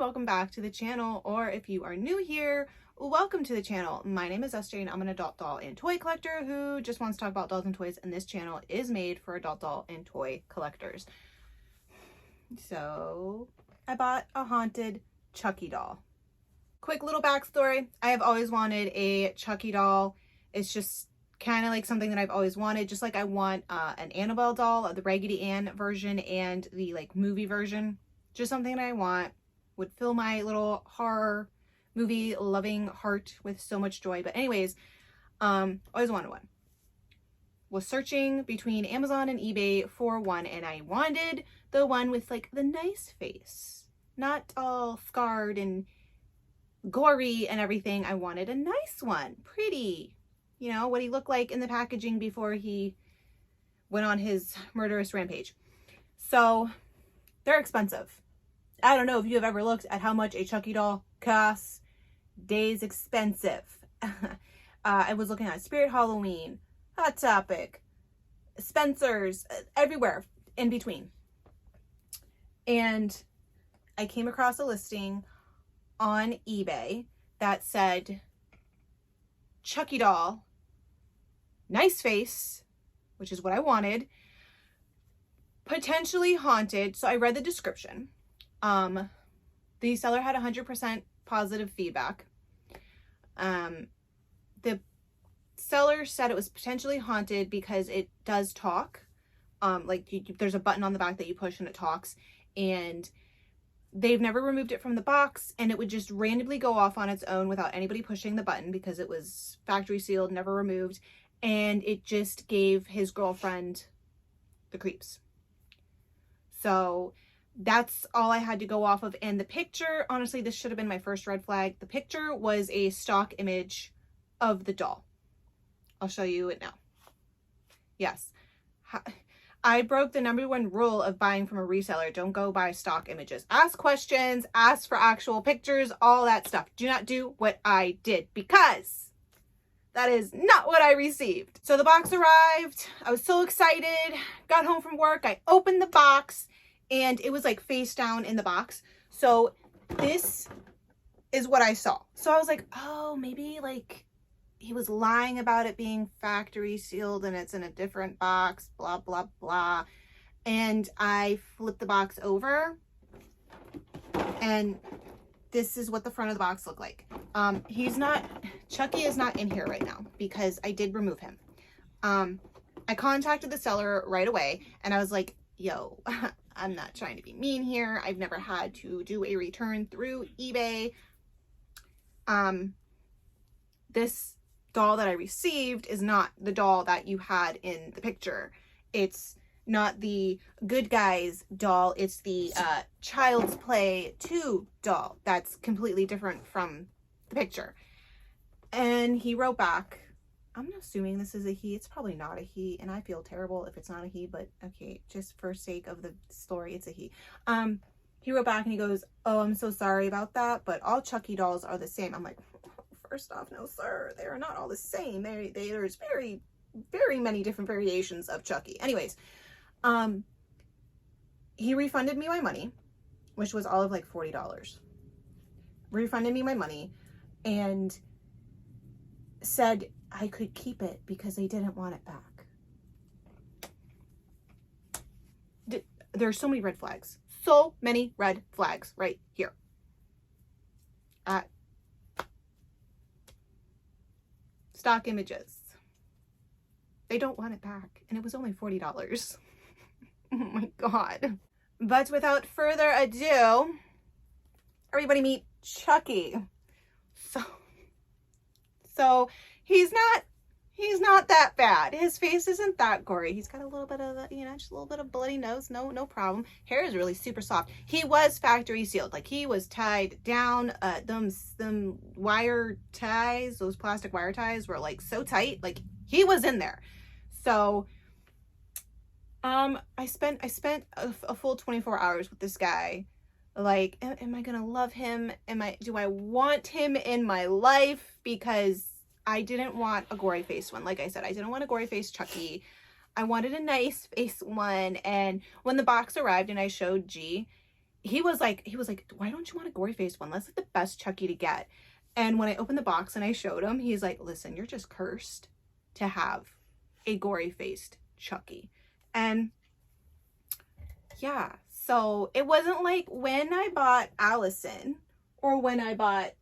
welcome back to the channel, or if you are new here, welcome to the channel. My name is SJ and I'm an adult doll and toy collector who just wants to talk about dolls and toys, and this channel is made for adult doll and toy collectors. So I bought a haunted Chucky doll. Quick little backstory. I have always wanted a Chucky doll. It's just kind of like something that I've always wanted, just like I want an Annabelle doll, the Raggedy Ann version and the like movie version. Just something that I want, would fill my little horror movie loving heart with so much joy. But anyways, always wanted one. Was searching between Amazon and eBay for one, and I wanted the one with like the nice face, not all scarred and gory and everything. I wanted a nice one, pretty, you know, what he looked like in the packaging before he went on his murderous rampage. So they're expensive. I don't know if you have ever looked at how much a Chucky doll costs. Days expensive. I was looking at Spirit Halloween, Hot Topic, Spencer's, everywhere in between. And I came across a listing on eBay that said Chucky doll, nice face, which is what I wanted, potentially haunted. So I read the description. The seller had 100% positive feedback. The seller said it was potentially haunted because it does talk. There's a button on the back that you push and it talks, and they've never removed it from the box, and it would just randomly go off on its own without anybody pushing the button because it was factory sealed, never removed, and it just gave his girlfriend the creeps. So that's all I had to go off of. And the picture, honestly, this should have been my first red flag. The picture was a stock image of the doll. I'll show you it now. Yes. I broke the #1 rule of buying from a reseller. Don't go buy stock images. Ask questions, ask for actual pictures, all that stuff. Do not do what I did, because that is not what I received. So the box arrived. I was so excited. Got home from work. I opened the box and it was like face down in the box. So this is what I saw. So I was like, oh, maybe like he was lying about it being factory sealed and it's in a different box, blah, blah, blah. And I flipped the box over and this is what the front of the box looked like. Chucky is not in here right now because I did remove him. I contacted the seller right away and I was like, yo, I'm not trying to be mean here. I've never had to do a return through eBay. This doll that I received is not the doll that you had in the picture. It's not the Good Guys doll. It's the Child's Play 2 doll. That's completely different from the picture. And he wrote back, I'm assuming this is a he. It's probably not a he, and I feel terrible if it's not a he, but okay, just for sake of the story, it's a he. He wrote back and he goes, oh, I'm so sorry about that, but all Chucky dolls are the same. I'm like, first off, no sir, they are not all the same. There's very, very many different variations of Chucky. Anyways, he refunded me my money, which was all of like $40. Refunded me my money and said I could keep it because they didn't want it back. There's so many red flags. So many red flags right here. Stock images. They don't want it back. And it was only $40. Oh my God. But without further ado, everybody meet Chucky. So he's not that bad. His face isn't that gory. He's got a little bit of, just a little bit of bloody nose. No problem. Hair is really super soft. He was factory sealed. Like he was tied down. Them wire ties, those plastic wire ties were like so tight. Like he was in there. So I spent a full 24 hours with this guy. Like, am I gonna love him? Do I want him in my life? Because I didn't want a gory face one. Like I said, I didn't want a gory face Chucky. I wanted a nice face one. And when the box arrived and I showed G, he was like, why don't you want a gory face one? That's like the best Chucky to get. And when I opened the box and I showed him, he's like, listen, you're just cursed to have a gory faced Chucky. And yeah, so it wasn't like when I bought Allison or when I bought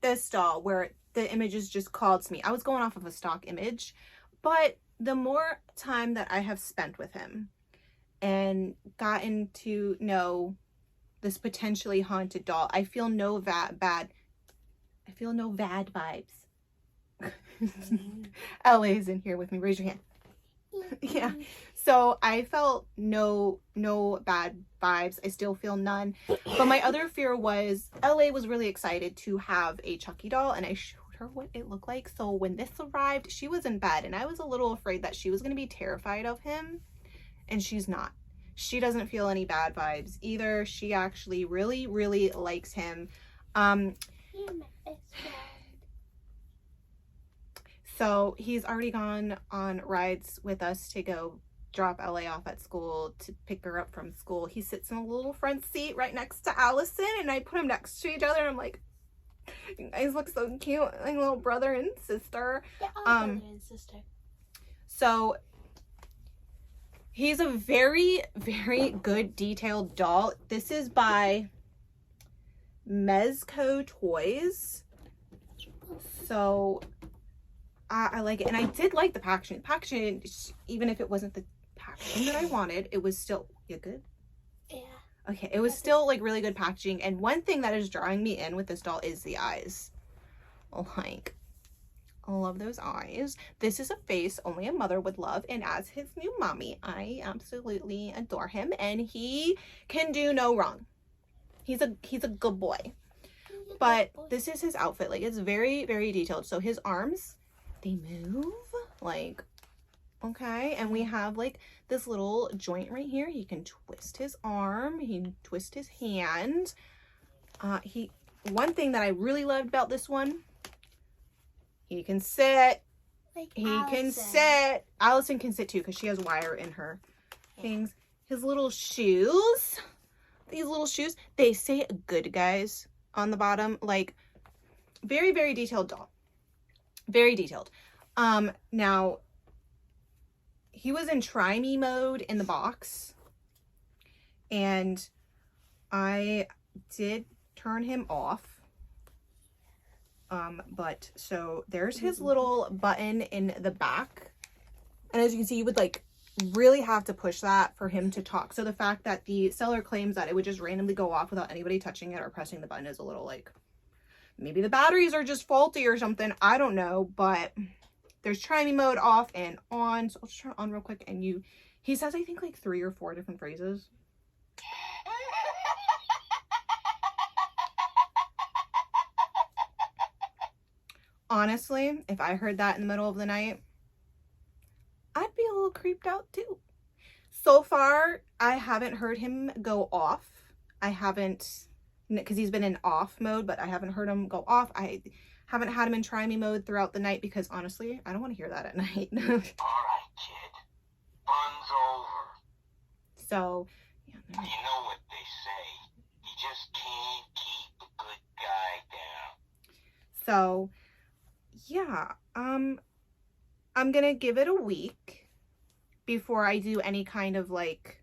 this doll where the images just called to me. I was going off of a stock image, but the more time that I have spent with him and gotten to know this potentially haunted doll, I feel no bad vibes. LA's in here with me. Raise your hand. Yeah. So I felt no bad vibes. I still feel none. But my other fear was LA was really excited to have a Chucky doll, and I showed her what it looked like. So when this arrived, she was in bed, and I was a little afraid that she was going to be terrified of him, and she's not. She doesn't feel any bad vibes either. She actually really, really likes him. So he's already gone on rides with us to go drop LA off at school, to pick her up from school. He sits in a little front seat right next to Allison, and I put him next to each other, and I'm like, you guys look so cute, like little brother and sister. Yeah, brother and sister. So he's a very, very good detailed doll. This is by Mezco Toys. So I like it. And I did like the packaging. The packaging, even if it wasn't the packaging that I wanted, it was still, you good? Yeah. Okay, it was still like really good packaging. And one thing that is drawing me in with this doll is the eyes. Like, I love those eyes. This is a face only a mother would love. And as his new mommy, I absolutely adore him. And he can do no wrong. He's a good boy. But this is his outfit. Like, it's very, very detailed. So his arms, they move. Like, okay. And we have like this little joint right here. He can twist his arm. He can twist his hand. One thing that I really loved about this one, he can sit. Like he can sit. Allison can sit too because she has wire in her things. His little shoes. These little shoes. They say good guys on the bottom. Like, very, very detailed doll. Very detailed. Now, he was in try me mode in the box. And I did turn him off. But so there's his little button in the back. And as you can see, you would like really have to push that for him to talk. So the fact that the seller claims that it would just randomly go off without anybody touching it or pressing the button is a little like, maybe the batteries are just faulty or something. I don't know, but there's try me mode off and on. So I'll just turn it on real quick. And he says, I think like 3 or 4 different phrases. Honestly, if I heard that in the middle of the night, I'd be a little creeped out too. So far, I haven't heard him go off. I haven't, because he's been in off mode, but I haven't heard him go off. I haven't had him in try me mode throughout the night because honestly, I don't want to hear that at night. All right, kid. Fun's over. So, yeah. You know what they say. You just can't keep a good guy down. So, yeah. I'm gonna give it a week before I do any kind of like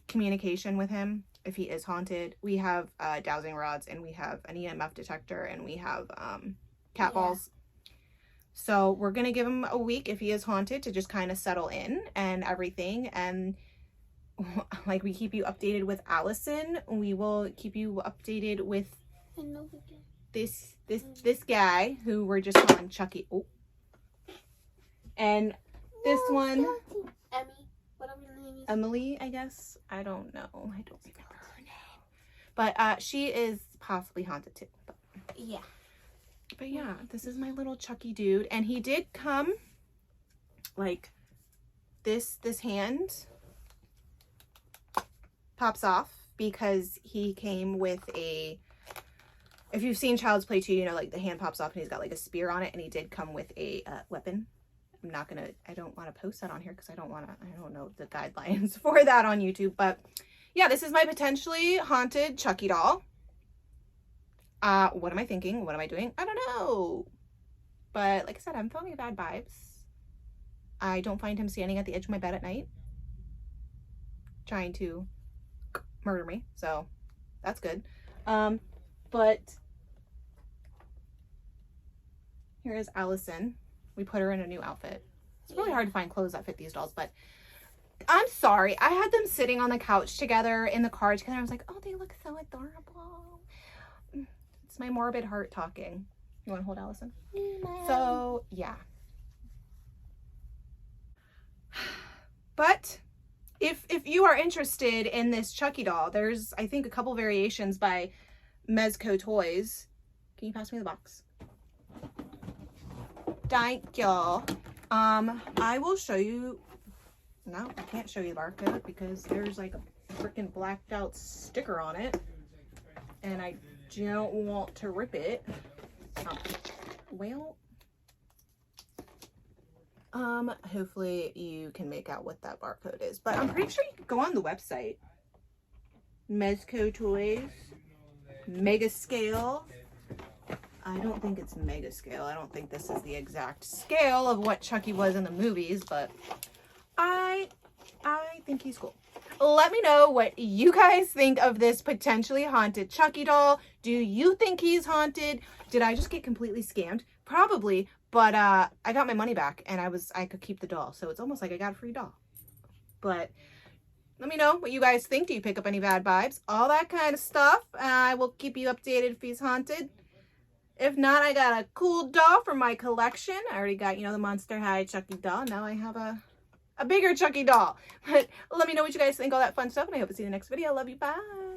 communication with him if he is haunted. We have dowsing rods and we have an EMF detector and we have cat balls. So we're gonna give him a week if he is haunted to just kind of settle in and everything. And like we keep you updated with Allison, we will keep you updated with this guy who we're just calling Chucky. Oh. And this one, Emmy, whatever her name is. Emily, I guess. I don't know. I don't remember her name. But she is possibly haunted too. But yeah, this is my little Chucky dude. And he did come like this hand pops off because he came with a, if you've seen Child's Play 2, you know, like the hand pops off and he's got like a spear on it, and he did come with a weapon. I don't want to post that on here because I don't know the guidelines for that on YouTube. But yeah, this is my potentially haunted Chucky doll. What am I thinking? What am I doing? I don't know. But like I said, I'm feeling bad vibes. I don't find him standing at the edge of my bed at night trying to murder me, so that's good. But here is Allison. We put her in a new outfit. It's really hard to find clothes that fit these dolls, but I'm sorry. I had them sitting on the couch together in the car together. I was like, oh, they look so adorable. It's my morbid heart talking. You want to hold Allison? So, yeah. But if you are interested in this Chucky doll, there's, I think, a couple variations by Mezco Toys. Can you pass me the box? Thank y'all. I will show you. No, I can't show you the barcode because there's like a freaking blacked out sticker on it. And I don't want to rip it. Well, hopefully you can make out what that barcode is. But I'm pretty sure you can go on the website. Mezco Toys. Mega Scale. I don't think it's mega scale. I don't think this is the exact scale of what Chucky was in the movies, but I think he's cool. Let me know what you guys think of this potentially haunted Chucky doll. Do you think he's haunted? Did I just get completely scammed? Probably, but I got my money back and I could keep the doll. So it's almost like I got a free doll. But let me know what you guys think. Do you pick up any bad vibes? All that kind of stuff. I will keep you updated if he's haunted. If not, I got a cool doll for my collection. I already got, the Monster High Chucky doll. Now I have a bigger Chucky doll. But let me know what you guys think, all that fun stuff, and I hope to see you in the next video. Love you. Bye.